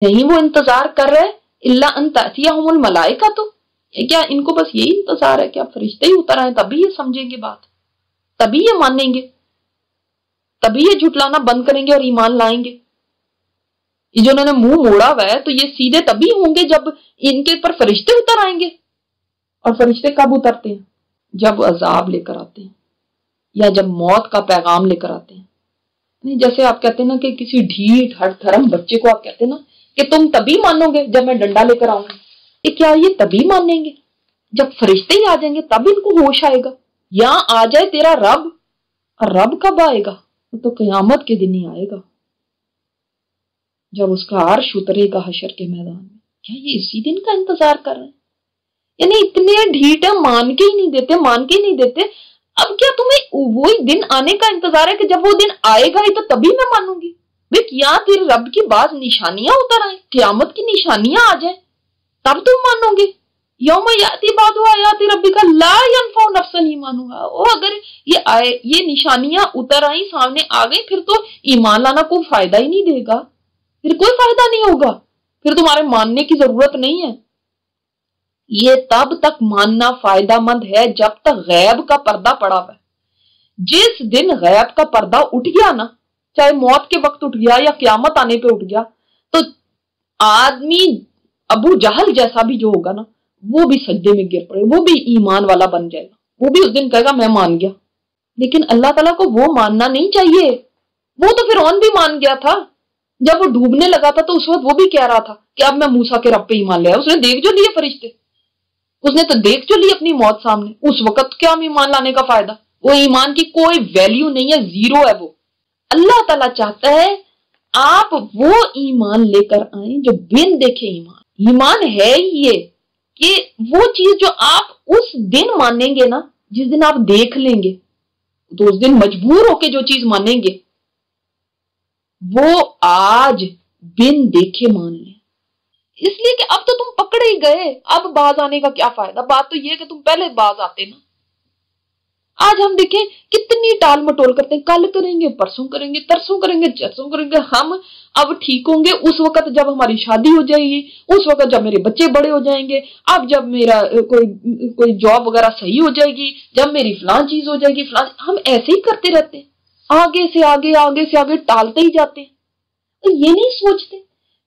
نہیں وہ انتظار کر رہے الا ان تأتیہم الملائکہ، تو کیا ان کو بس یہی انتظار ہے کہ اب فرشتے ہی اتر آئیں تبھی یہ سمجھیں گے بات، تبھی یہ مانیں گے، تبھی یہ جھٹلانا بند کریں گے اور ایمان لائیں گے؟ یہ جو انہوں نے منہ موڑا ہوا ہے تو یہ سیدھے تبھی ہوں گے جب ان کے پر فرشتے اتر آئیں گے۔ اور فرشتے کب اترتے ہیں؟ جب عذاب لے کر آتے ہیں یا جب موت کا پیغام لے کر آتے ہیں۔ جیسے آپ کہتے ہیں نا کہ کسی ڈھیٹ ہر دھرم بچے کو آپ کہتے ہیں نا کہ تم تبھی مانو گے جب میں ڈنڈا لے کر آؤں گا، کہ کیا یہ تبھی مانیں گے جب فرشتے ہی آ جائیں گے تب ان کو ہوش آئے گا؟ یا آ جائے تیرا رب، اور رب کب آئے گا؟ وہ تو قیامت کے دن ہی آئے گا جب اس کا عرش اترے گا حشر کے میدان میں۔ کیا یہ اسی دن کا انتظار کر رہے ہیں؟ یعنی اتنے ڈھیٹ ہیں، مان کے ہی نہیں دیتے۔ اب کیا تمہیں وہی دن آنے کا انتظار ہے کہ جب وہ دن آئے گا ہی تو تبھی میں مانوں گی؟ بھئی کیا تیرے رب کی بعض نشانیاں اتر آئیں، قیامت کی نشانیاں آ جائیں تب تم مانو گے؟ یوم یاتی بعض آیات ربک لا ینفع نفسا ایمانها، اور اگر یہ نشانیاں اتر آئیں، سامنے آ گئی، پھر تو ایمان لانا کوئی فائدہ ہی نہیں دے گا، پھر کوئی فائدہ نہیں ہوگا، پھر تمہارے ماننے کی ضرورت نہیں ہے۔ یہ تب تک ماننا فائدہ مند ہے جب تک غیب کا پردہ پڑا ہوا ہے۔ جس دن غیب کا پردہ اٹھ گیا نا، چاہے موت کے وقت اٹھ گیا یا قیامت آنے پہ اٹھ گیا، تو آدمی ابو جہل جیسا بھی جو ہوگا نا وہ بھی سجدے میں گر پڑے، وہ بھی ایمان والا بن جائے گا، وہ بھی اس دن کہے گا میں مان گیا۔ لیکن اللہ تعالیٰ کو وہ ماننا نہیں چاہیے۔ وہ تو فرعون بھی مان گیا تھا، جب وہ ڈوبنے لگا تھا تو اس وقت وہ بھی کہہ رہا تھا کہ اب میں موسیٰ کے رب پہ ایمان لے آیا۔ اس نے دیکھ جو لیے فرشتے، اس نے تو دیکھ جو لی اپنی موت سامنے، اس وقت کیا ایمان لانے کا فائدہ؟ وہ ایمان کی کوئی ویلیو نہیں ہے، زیرو ہے وہ۔ اللہ تعالیٰ چاہتا ہے آپ وہ ایمان لے کر آئیں جو بن دیکھے ایمان ہے ہی یہ کہ وہ چیز جو آپ اس دن مانیں گے نا، جس دن آپ دیکھ لیں گے، تو اس دن مجبور ہو کے جو چیز مانیں گے وہ آج بن دیکھے مان لیں، اس لیے کہ اب تو تم پکڑے ہی گئے، اب باز آنے کا کیا فائدہ؟ بات تو یہ ہے کہ تم پہلے باز آتے نا۔ آج ہم دیکھیں کتنی ٹال مٹول کرتے ہیں، کل کریں گے، پرسوں کریں گے، ترسوں کریں گے، چرسوں کریں گے، ہم اب ٹھیک ہوں گے اس وقت جب ہماری شادی ہو جائے گی، اس وقت جب میرے بچے بڑے ہو جائیں گے، اب جب میرا کوئی جاب وغیرہ صحیح ہو جائے گی، جب میری فلاں چیز ہو جائے گی، ہم ایسے ہی کرتے رہتے ہیں، آگے سے آگے ٹالتے ہی جاتے ہیں۔ یہ نہیں سوچتے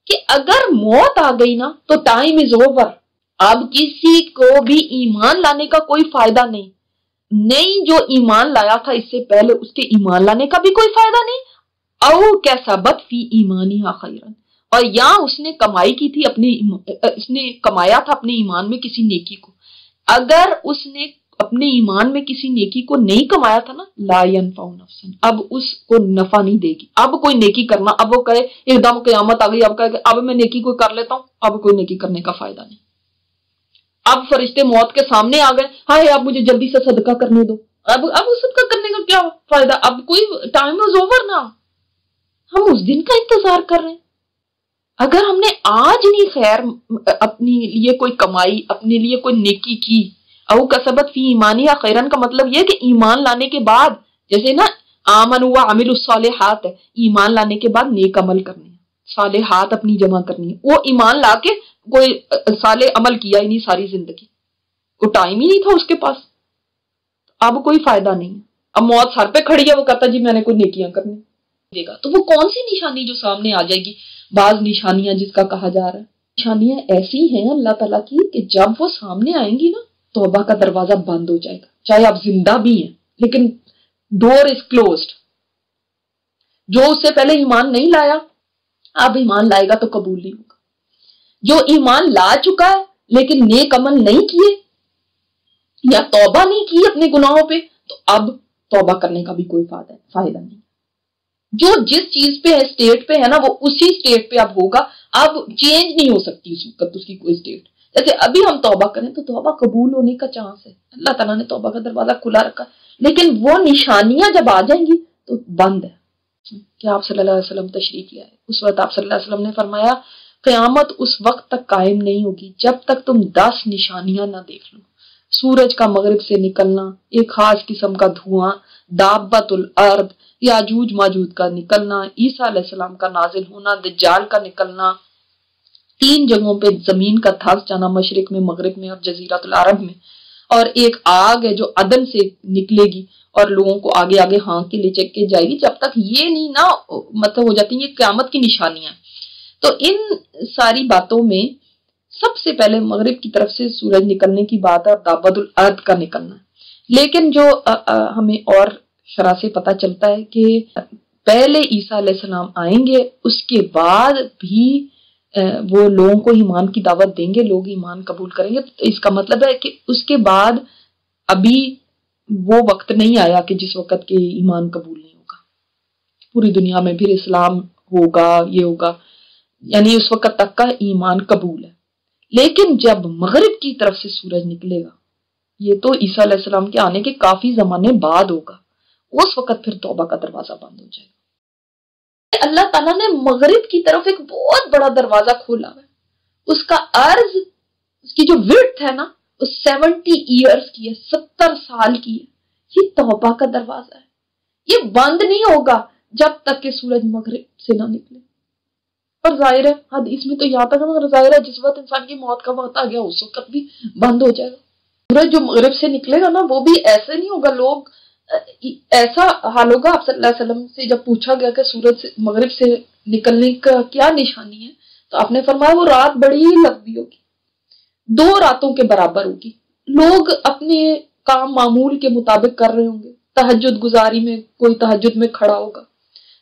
کہ اگر موت آ گئی نا تو ٹائم از اوور، اب کسی کو بھی ایمان لانے کا کوئی فائدہ نہیں، جو ایمان لایا تھا اس سے پہلے اس کے ایمان لانے کا بھی کوئی فائدہ نہیں۔ او کسبت فی ایمانہا خیرا، اور یا اس نے کمائی کی تھی اس نے کمایا تھا اپنے ایمان میں کسی نیکی کو، اگر اس نے اپنے ایمان میں کسی نیکی کو نہیں کمایا تھا نا، لا ینفع نفسا، اب اس کو نفع نہیں دے گی۔ اب کوئی نیکی کرنا، اب وہ کہے ایک دم قیامت آ گئی، اب کہے اب میں نیکی کوئی کر لیتا ہوں، اب کوئی نیکی کرنے کا فائدہ نہیں۔ اب فرشتے موت کے سامنے آ گئے، ہائے اب مجھے جلدی سے صدقہ کرنے دو، اب صدقہ کرنے کا کیا فائدہ؟ اب کوئی ٹائم از اوور نا، ہم اس دن کا انتظار کر رہے ہیں۔ اگر ہم نے آج نہیں خیر اپنے لیے کوئی کمائی، اپنے لیے کوئی نیکی کی، او کسبت فی ایمانہا خیرا کا مطلب یہ کہ ایمان لانے کے بعد، جیسے نا آمنوا وعملوا الصالحات ہے، ایمان لانے کے بعد نیک عمل کرنے ہیں، صالحات اپنی جمع کرنی ہے۔ وہ ایمان لا کے کوئی صالح عمل کیا ہی نہیں ساری زندگی، کوئی ٹائم ہی نہیں تھا اس کے پاس، اب کوئی فائدہ نہیں ہے۔ اب موت سر پہ کھڑی ہے، وہ کہتا جی میں نے کوئی نیکیاں کرنی دے گا، تو وہ کون سی نشانی جو سامنے آ جائے گی؟ بعض نشانیاں جس کا کہا جا رہا ہے، نشانیاں ایسی ہیں اللہ تعالیٰ کی کہ جب وہ سامنے آئیں گی نا، توبہ کا دروازہ بند ہو جائے گا، چاہے آپ زندہ بھی ہیں لیکن ڈور از کلوزڈ۔ جو اس سے پہلے ایمان نہیں لایا، اب ایمان لائے گا تو قبول نہیں ہوگا۔ جو ایمان لا چکا ہے لیکن نیک عمل نہیں کیے یا توبہ نہیں کی اپنے گناہوں پہ، تو اب توبہ کرنے کا بھی کوئی فائدہ نہیں۔ جو جس چیز پہ ہے، اسٹیٹ پہ ہے نا، وہ اسی اسٹیٹ پہ اب ہوگا، اب چینج نہیں ہو سکتی اس وقت اس کی کوئی اسٹیٹ۔ جیسے ابھی ہم توبہ کریں تو توبہ قبول ہونے کا چانس ہے، اللہ تعالیٰ نے توبہ کا دروازہ کھلا رکھا، لیکن وہ نشانیاں جب آ جائیں گی تو بند ہے کہ آپ صلی اللہ علیہ وسلم تشریف لے آئے۔ اس وقت آپ صلی اللہ علیہ وسلم نے فرمایا قیامت اس وقت تک قائم نہیں ہوگی جب تک تم 10 نشانیاں نہ دیکھ لو: سورج کا مغرب سے نکلنا، ایک خاص قسم کا دھواں، دابت الارض، یاجوج ماجوج کا نکلنا، عیسیٰ علیہ السلام کا نازل ہونا، دجال کا نکلنا، 3 جگہوں پہ زمین کا دھس جانا، مشرق میں، مغرب میں اور جزیرۃ العرب میں، اور ایک آگ ہے جو عدن سے نکلے گی اور لوگوں کو آگے آگے ہانک کے لے چل کے جائے گی، جب تک یہ نہیں نا مطلب ہو جاتی، یہ قیامت کی نشانیاں۔ تو ان ساری باتوں میں سب سے پہلے مغرب کی طرف سے سورج نکلنے کی بات ہے اور دابد الارض کا نکلنا ہے۔ لیکن جو ہمیں اور شرح سے پتہ چلتا ہے کہ پہلے عیسیٰ علیہ السلام آئیں گے، اس کے بعد بھی وہ لوگوں کو ایمان کی دعوت دیں گے، لوگ ایمان قبول کریں گے۔ تو اس کا مطلب ہے کہ اس کے بعد ابھی وہ وقت نہیں آیا کہ جس وقت کے ایمان قبول نہیں ہوگا، پوری دنیا میں پھر اسلام ہوگا، یہ ہوگا، یعنی اس وقت تک کا ایمان قبول ہے۔ لیکن جب مغرب کی طرف سے سورج نکلے گا، یہ تو عیسیٰ علیہ السلام کے آنے کے کافی زمانے بعد ہوگا، اس وقت پھر توبہ کا دروازہ بند ہو جائے گا۔ اللہ تعالیٰ نے مغرب کی طرف ایک بہت بڑا دروازہ کھولا ہے، اس کا عرض، اس کی جو وڈتھ ہے نا، وہ 70 ایئرز کی ہے، 70 سال کی ہے۔ یہ توبہ کا دروازہ ہے، یہ بند نہیں ہوگا جب تک کہ سورج مغرب سے نہ نکلے۔ اور ظاہر ہے حدیث میں تو یہاں تک مگر ظاہر ہے جس وقت انسان کی موت کا وقت آ گیا اس وقت بھی بند ہو جائے گا۔ سورج جو مغرب سے نکلے گا نا، وہ بھی ایسے نہیں ہوگا، لوگ ایسا حال ہوگا۔ آپ صلی اللہ علیہ وسلم سے جب پوچھا گیا کہ سورج سے مغرب سے نکلنے کا کیا نشانی ہے، تو آپ نے فرمایا وہ رات بڑی لمبی ہوگی، 2 راتوں کے برابر ہوگی، لوگ اپنے کام معمول کے مطابق کر رہے ہوں گے، تہجد گزاری میں کوئی تہجد میں کھڑا ہوگا،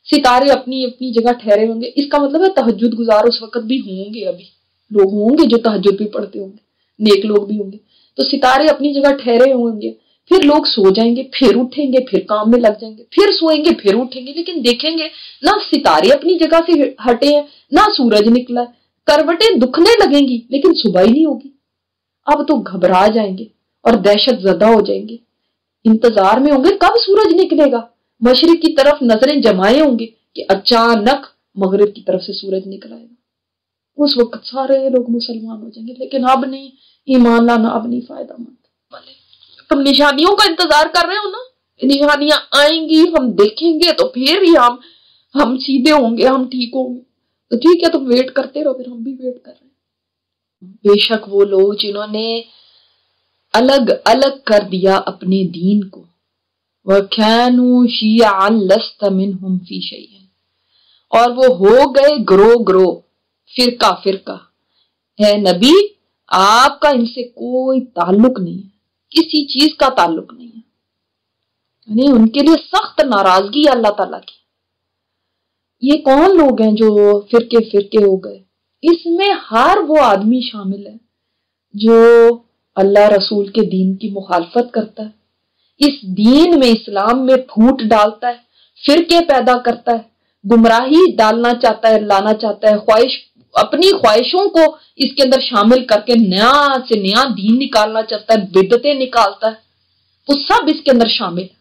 ستارے اپنی اپنی جگہ ٹھہرے ہوں گے۔ اس کا مطلب ہے تہجد گزار اس وقت بھی ہوں گے، ابھی لوگ ہوں گے جو تہجد بھی پڑھتے ہوں گے، نیک لوگ بھی ہوں گے۔ تو ستارے اپنی جگہ ٹھہرے ہوں گے، پھر لوگ سو جائیں گے، پھر اٹھیں گے، پھر کام میں لگ جائیں گے، پھر سوئیں گے، پھر اٹھیں گے، لیکن دیکھیں گے نہ ستارے اپنی جگہ سے ہٹے ہیں، نہ سورج نکلا ہے، کروٹیں دکھنے لگیں گی لیکن صبح ہی نہیں ہوگی۔ اب تو گھبرا جائیں گے اور دہشت زدہ ہو جائیں گے، انتظار میں ہوں گے کب سورج نکلے گا، مشرق کی طرف نظریں جمائے ہوں گے کہ اچانک مغرب کی طرف سے سورج نکل آئے گا۔ اس وقت سارے لوگ مسلمان ہو جائیں گے، لیکن اب نہیں، ایمان لانا اب نہیں فائدہ مند۔ تم نشانیوں کا انتظار کر رہے ہو نا، نشانیاں آئیں گی، ہم دیکھیں گے تو پھر ہی ہم سیدھے ہوں گے، ہم ٹھیک ہوں گے۔ تو ٹھیک ہے، تم ویٹ کرتے رہو، پھر ہم بھی ویٹ کر رہے ہیں۔ بے شک وہ لوگ جنہوں نے الگ الگ کر دیا اپنے دین کو، وَكَانُوا شِيَعًا لَسْتَ مِنْهُمْ فِي شَيْءٍ، اور وہ ہو گئے گروہ گروہ، فرقہ فرقہ۔ اے نبی، آپ کا ان سے کوئی تعلق نہیں ہے، کسی چیز کا تعلق نہیں ہے، یعنی ان کے لیے سخت ناراضگی ہے اللہ تعالیٰ کی۔ یہ کون لوگ ہیں جو فرقے فرقے ہو گئے؟ اس میں ہر وہ آدمی شامل ہے جو اللہ رسول کے دین کی مخالفت کرتا ہے، اس دین میں، اسلام میں پھوٹ ڈالتا ہے، فرقے پیدا کرتا ہے، گمراہی ڈالنا چاہتا ہے، لانا چاہتا ہے، اپنی خواہشوں کو اس کے اندر شامل کر کے نیا سے نیا دین نکالنا چاہتا ہے، بدعتیں نکالتا ہے، وہ سب اس کے اندر شامل ہے۔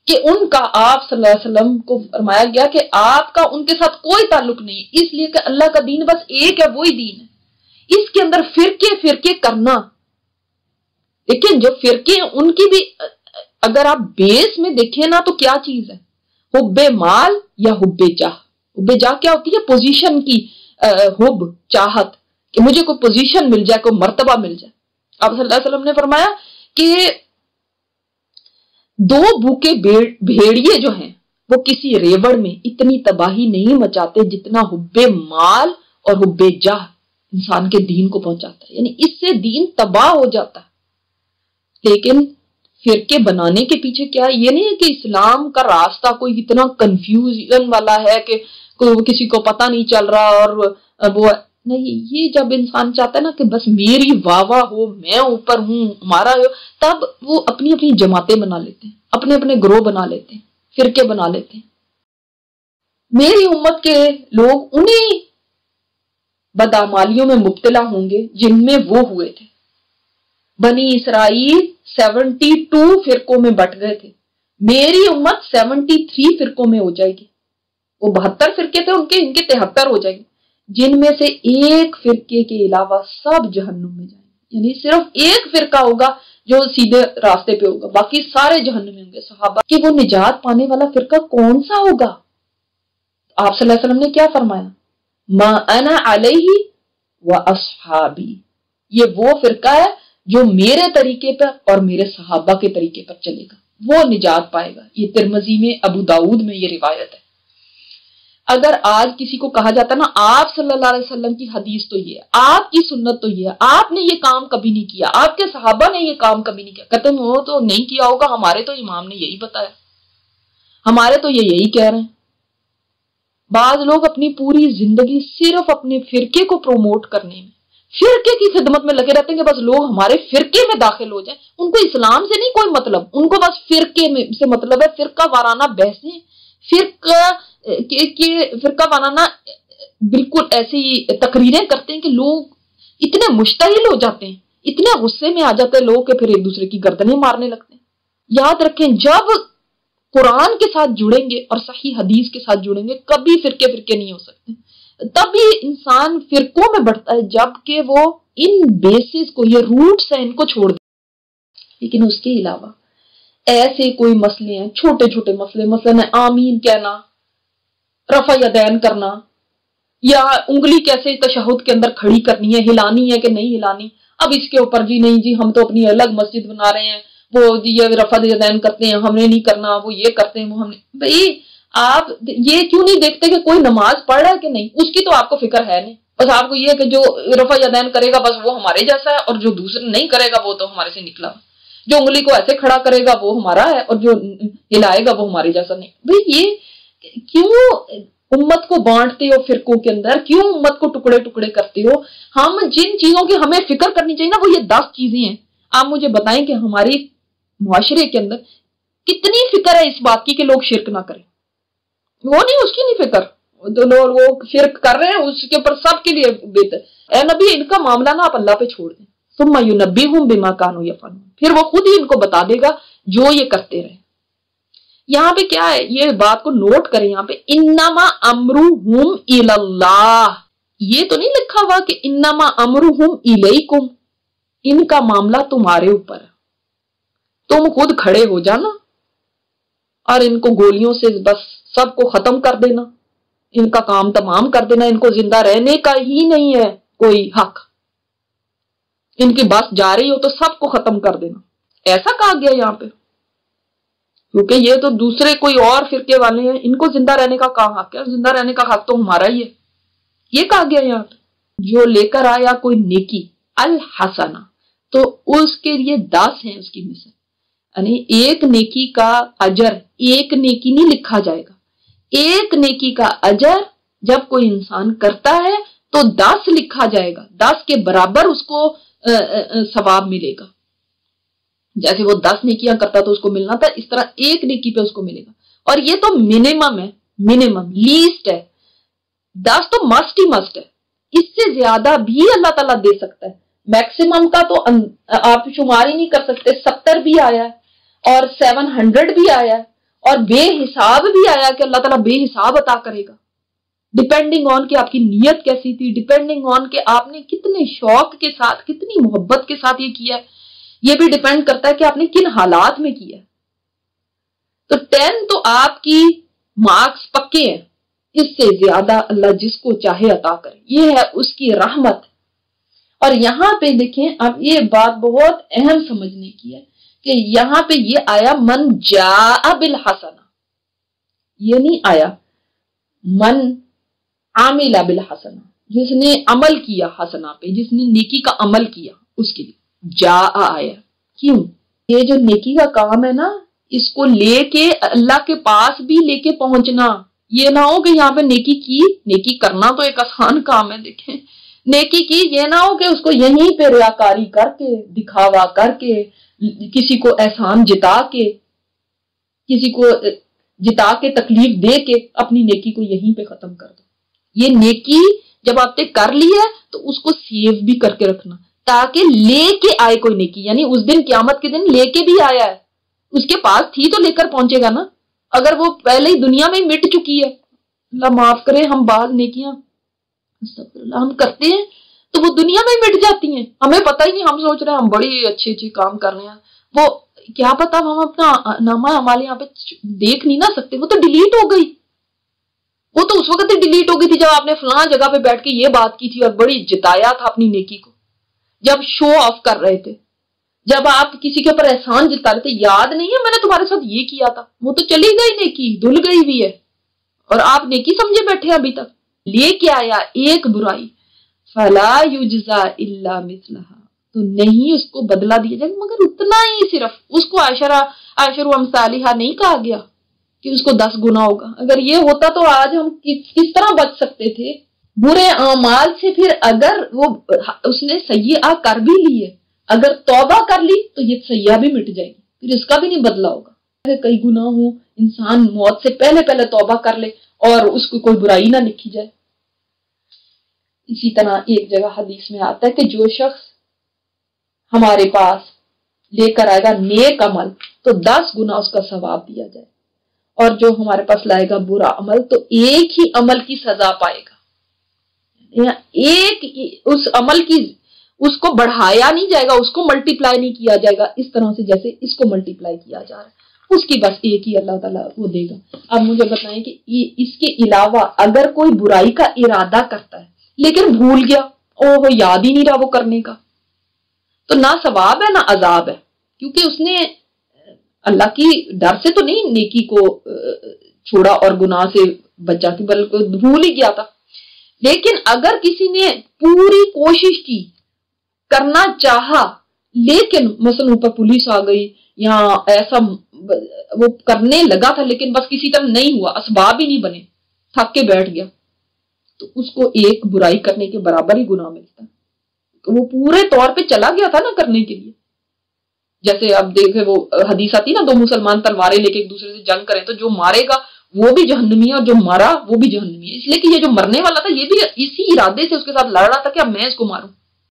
کہ ان کا آپ صلی اللہ علیہ وسلم کو فرمایا گیا کہ آپ کا ان کے ساتھ کوئی تعلق نہیں ہے، اس لیے کہ اللہ کا دین بس ایک ہے، وہی دین ہے۔ اس کے اندر فرقے فرقے کرنا، لیکن جو فرقے ہیں ان کی بھی اگر آپ بیس میں دیکھیں نا تو کیا چیز ہے؟ حب مال یا حب جاہ۔ حب جاہ کیا ہوتی ہے؟ پوزیشن کی حب، چاہت، کہ مجھے کوئی پوزیشن مل جائے، کوئی مرتبہ مل جائے۔ آپ صلی اللہ علیہ وسلم نے فرمایا کہ 2 بھوکے بھیڑیے جو ہیں وہ کسی ریوڑ میں اتنی تباہی نہیں مچاتے جتنا حب مال اور حب جاہ انسان کے دین کو پہنچاتا ہے، یعنی اس سے دین تباہ ہو جاتا ہے۔ لیکن فرقے بنانے کے پیچھے کیا، یہ نہیں ہے کہ اسلام کا راستہ کوئی اتنا کنفیوژن والا ہے کہ کسی کو پتہ نہیں چل رہا، اور وہ نہیں، یہ جب انسان چاہتا ہے نا کہ بس میری واہ واہ ہو، میں اوپر ہوں، ہمارا، تب وہ اپنی اپنی جماعتیں بنا لیتے ہیں، اپنے اپنے گروہ بنا لیتے ہیں، فرقے بنا لیتے ہیں۔ میری امت کے لوگ انہی بدعمالیوں میں مبتلا ہوں گے جن میں وہ ہوئے تھے۔ بنی اسرائیل 72 فرقوں میں بٹ گئے تھے، میری امت 73 فرقوں میں ہو جائے گی۔ وہ 72 فرقے تھے ان کے 73 ہو جائیں گے، جن میں سے ایک فرقے کے علاوہ سب جہنم میں جائیں گے، یعنی صرف ایک فرقہ ہوگا جو سیدھے راستے پہ ہوگا، باقی سارے جہنم میں ہوں گے۔ صحابہ کہ وہ نجات پانے والا فرقہ کون سا ہوگا؟ آپ صلی اللہ علیہ وسلم نے کیا فرمایا؟ ما انا علیہ وَأَصْحَابِي، یہ وہ فرقہ ہے جو میرے طریقے پر اور میرے صحابہ کے طریقے پر چلے گا، وہ نجات پائے گا۔ یہ ترمذی میں، ابو داؤد میں یہ روایت ہے۔ اگر آج کسی کو کہا جاتا نا آپ صلی اللہ علیہ وسلم کی حدیث تو یہ ہے، آپ کی سنت تو یہ ہے، آپ نے یہ کام کبھی نہیں کیا، آپ کے صحابہ نے یہ کام کبھی نہیں کیا، کہتے ہیں وہ تو نہیں کیا ہوگا، ہمارے تو امام نے یہی بتایا، ہمارے تو یہ یہی کہہ رہے ہیں۔ بعض لوگ اپنی پوری زندگی صرف اپنے فرقے کو پروموٹ کرنے میں، فرقے کی خدمت میں لگے رہتے ہیں کہ بس لوگ ہمارے فرقے میں داخل ہو جائیں۔ ان کو اسلام سے نہیں کوئی مطلب، ان کو بس فرقے میں سے مطلب ہے۔ فرقہ وارانہ بحثیں، فرقہ وارانہ بالکل ایسی تقریریں کرتے ہیں کہ لوگ اتنے مشتعل ہو جاتے ہیں، اتنے غصے میں آ جاتے ہیں لوگ کہ پھر ایک دوسرے کی گردنیں مارنے لگتے ہیں۔ یاد رکھیں، جب قرآن کے ساتھ جڑیں گے اور صحیح حدیث کے ساتھ جڑیں گے، کبھی فرقے نہیں ہو سکتے۔ تبھی انسان فرقوں میں بڑھتا ہے جبکہ وہ ان بیسز کو، یہ روٹس ہیں، ان کو چھوڑ دے۔ لیکن اس کے علاوہ ایسے کوئی مسئلے ہیں، چھوٹے چھوٹے مسئلے، مثلا آمین کہنا، رفع یدین کرنا، یا انگلی کیسے تشہد کے اندر کھڑی کرنی ہے، ہلانی ہے کہ نہیں ہلانی، اب اس کے اوپر جی نہیں جی ہم تو اپنی الگ مسجد بنا رہے ہیں، وہ یہ رفع یدین کرتے ہیں ہم نے نہیں کرنا، وہ یہ کرتے ہیں وہ ہم نے۔ بھئی آپ یہ کیوں نہیں دیکھتے کہ کوئی نماز پڑھ رہا ہے کہ نہیں؟ اس کی تو آپ کو فکر ہے نہیں، بس آپ کو یہ ہے کہ جو رفع یدین کرے گا بس وہ ہمارے جیسا ہے، اور جو دوسرے نہیں کرے گا وہ تو ہمارے سے نکلا، جو انگلی کو ایسے کھڑا کرے گا وہ ہمارا ہے، اور جو ہلائے گا وہ ہمارے جیسا نہیں۔ بھئی یہ کیوں امت کو بانٹتے ہو فرقوں کے اندر؟ کیوں امت کو ٹکڑے ٹکڑے کرتے ہو؟ ہم جن چیزوں کی ہمیں فکر کرنی چاہیے نا، وہ یہ 10 چیزیں ہیں۔ آپ مجھے بتائیں کہ ہمارے معاشرے کے اندر کتنی فکر ہے اس بات کی کہ لوگ شرک نہ کریں؟ وہ نہیں، اس کی نہیں فکر، وہ شرک کر رہے ہیں، اس کے اوپر سب کے لیے بہتر۔ اے نبی ان کا معاملہ نا آپ اللہ پہ چھوڑ دیں، ثم ينبئهم بما كانوا يفعلون، پھر وہ خود ہی ان کو بتا دے گا جو یہ کرتے رہے۔ یہاں پہ کیا ہے، یہ بات کو نوٹ کریں، یہاں پہ انما امرهم الى اللہ، یہ تو نہیں لکھا ہوا کہ انما امرهم الیکم، ان کا معاملہ تمہارے اوپر ہے، تم خود کھڑے ہو جانا اور ان کو گولیوں سے بس سب کو ختم کر دینا، ان کا کام تمام کر دینا، ان کو زندہ رہنے کا ہی نہیں ہے کوئی حق، ان کی بس جا رہی ہو تو سب کو ختم کر دینا، ایسا کہا گیا یہاں پہ؟ کیونکہ یہ تو دوسرے کوئی اور فرقے والے ہیں، ان کو زندہ رہنے کا کہاں حق ہے؟ زندہ رہنے کا حق تو ہمارا ہی ہے، یہ کہا گیا یہاں پہ۔ جو لے کر آیا کوئی نیکی الحسنہ، تو اس کے لیے 10 ہیں اس کی مثال، یعنی ایک نیکی کا اجر ایک نیکی نہیں لکھا جائے گا، ایک نیکی کا اجر جب کوئی انسان کرتا ہے تو 10 لکھا جائے گا، 10 کے برابر اس کو ثواب ملے گا۔ جیسے وہ 10 نیکیاں کرتا تو اس کو ملنا تھا، اس طرح ایک نیکی پہ اس کو ملے گا، اور یہ تو منیمم ہے، منیمم لیسٹ ہے، 10 تو مسٹ ہی مسٹ ہے، اس سے زیادہ بھی اللہ تعالیٰ دے سکتا ہے، میکسیمم کا تو آپ شمار ہی نہیں کر سکتے، 70 بھی آیا ہے اور 700 بھی آیا ہے اور بے حساب بھی آیا کہ اللہ تعالیٰ بے حساب عطا کرے گا، ڈیپینڈنگ آن کہ آپ کی نیت کیسی تھی، ڈیپینڈنگ آن کہ آپ نے کتنے شوق کے ساتھ کتنی محبت کے ساتھ یہ کیا ہے، یہ بھی ڈیپینڈ کرتا ہے کہ آپ نے کن حالات میں کیا ہے۔ تو 10 تو آپ کی مارکس پکے ہیں، اس سے زیادہ اللہ جس کو چاہے عطا کرے، یہ ہے اس کی رحمت۔ اور یہاں پہ دیکھیں، اب یہ بات بہت اہم سمجھنے کی ہے کہ یہاں پہ یہ آیا من جاء بالحسنہ، یہ نہیں آیا من عامل بالحسنہ، جس نے عمل کیا حسنہ پہ، جس نے نیکی کا عمل کیا اس کے لیے جا آیا۔ کیوں؟ یہ جو نیکی کا کام ہے نا، اس کو لے کے اللہ کے پاس بھی لے کے پہنچنا، یہ نہ ہو کہ یہاں پہ نیکی کی، نیکی کرنا تو ایک آسان کام ہے، دیکھیں نیکی کی، یہ نہ ہو کہ اس کو یہیں پہ ریاکاری کر کے، دکھاوا کر کے، کسی کو احسان جتا کے، کسی کو جتا کے تکلیف دے کے اپنی نیکی کو یہیں پہ ختم کر دو۔ یہ نیکی جب آپ نے کر لی ہے تو اس کو سیو بھی کر کے رکھنا، تاکہ لے کے آئے کوئی نیکی، یعنی اس دن قیامت کے دن لے کے بھی آیا ہے، اس کے پاس تھی تو لے کر پہنچے گا نا۔ اگر وہ پہلے ہی دنیا میں مٹ چکی ہے، اللہ معاف کرے، ہم بعض نیکیاں ہم کرتے ہیں تو وہ دنیا میں مٹ جاتی ہیں، ہمیں پتہ ہی نہیں، ہم سوچ رہے ہیں ہم بڑی اچھے کام کر رہے ہیں، وہ کیا پتا ہم اپنا نامہ ہمارے یہاں پہ دیکھ نہیں نہ سکتے، وہ تو ڈیلیٹ ہو گئی، وہ تو اس وقت ہی ڈیلیٹ ہو گئی تھی جب آپ نے فلاں جگہ پہ بیٹھ کے یہ بات کی تھی اور بڑی جتایا تھا اپنی نیکی کو، جب شو آف کر رہے تھے، جب آپ کسی کے اوپر احسان جتا رہے تھے، یاد نہیں ہے میں نے تمہارے ساتھ یہ کیا تھا، وہ تو چلی گئی نیکی، دھل گئی بھی ہے، اور آپ نیکی سمجھے بیٹھے ابھی تک۔ لے کے آیا ایک برائی، فلا یجزا الا مثلها، تو نہیں اس کو بدلہ دیا جائے مگر اتنا ہی، صرف اس کو عشر امثالها نہیں کہا گیا کہ اس کو 10 گنا ہوگا۔ اگر یہ ہوتا تو آج ہم کس طرح بچ سکتے تھے برے اعمال سے؟ پھر اگر وہ اس نے سیئہ کر بھی لی ہے، اگر توبہ کر لی تو یہ سیئہ بھی مٹ جائے گی، پھر اس کا بھی نہیں بدلہ ہوگا۔ کئی گناہ ہوں، انسان موت سے پہلے توبہ کر لے اور اس کو کوئی برائی نہ لکھی جائے۔ اسی طرح ایک جگہ حدیث میں آتا ہے کہ جو شخص ہمارے پاس لے کر آئے گا نیک عمل تو 10 گنا اس کا ثواب دیا جائے، اور جو ہمارے پاس لائے گا برا عمل تو ایک ہی عمل کی سزا پائے گا۔ ایک اس عمل کی، اس کو بڑھایا نہیں جائے گا، اس کو ملٹی پلائی نہیں کیا جائے گا اس طرح سے جیسے اس کو ملٹی پلائی کیا جا رہا ہے، اس کی بس ایک ہی اللہ تعالیٰ وہ دے گا۔ اب مجھے بتائیں کہ اس کے علاوہ اگر کوئی برائی کا ارادہ کرتا ہے لیکن بھول گیا، وہ یاد ہی نہیں رہا وہ کرنے کا، تو نہ ثواب ہے نہ عذاب ہے، کیونکہ اس نے اللہ کی ڈر سے تو نہیں نیکی کو چھوڑا اور گناہ سے بچا کے، بلکہ بھول ہی گیا تھا۔ لیکن اگر کسی نے پوری کوشش کی، کرنا چاہا، لیکن مثلا اوپر پولیس آ گئی یا ایسا وہ کرنے لگا تھا لیکن بس کسی طرح نہیں ہوا، اسباب ہی نہیں بنے، تھک کے بیٹھ گیا، تو اس کو ایک برائی کرنے کے برابر ہی گناہ ملتا ہے۔ وہ پورے طور پہ چلا گیا تھا نا کرنے کے لیے۔ جیسے اب دیکھیں وہ حدیث آتی نا، 2 مسلمان تلواریں لے کے ایک دوسرے سے جنگ کریں تو جو مارے گا وہ بھی جہنمی ہے اور جو مرا وہ بھی جہنمی ہے، اس لیے کہ یہ جو مرنے والا تھا یہ بھی اسی ارادے سے اس کے ساتھ لڑ رہا تھا کہ اب میں اس کو ماروں۔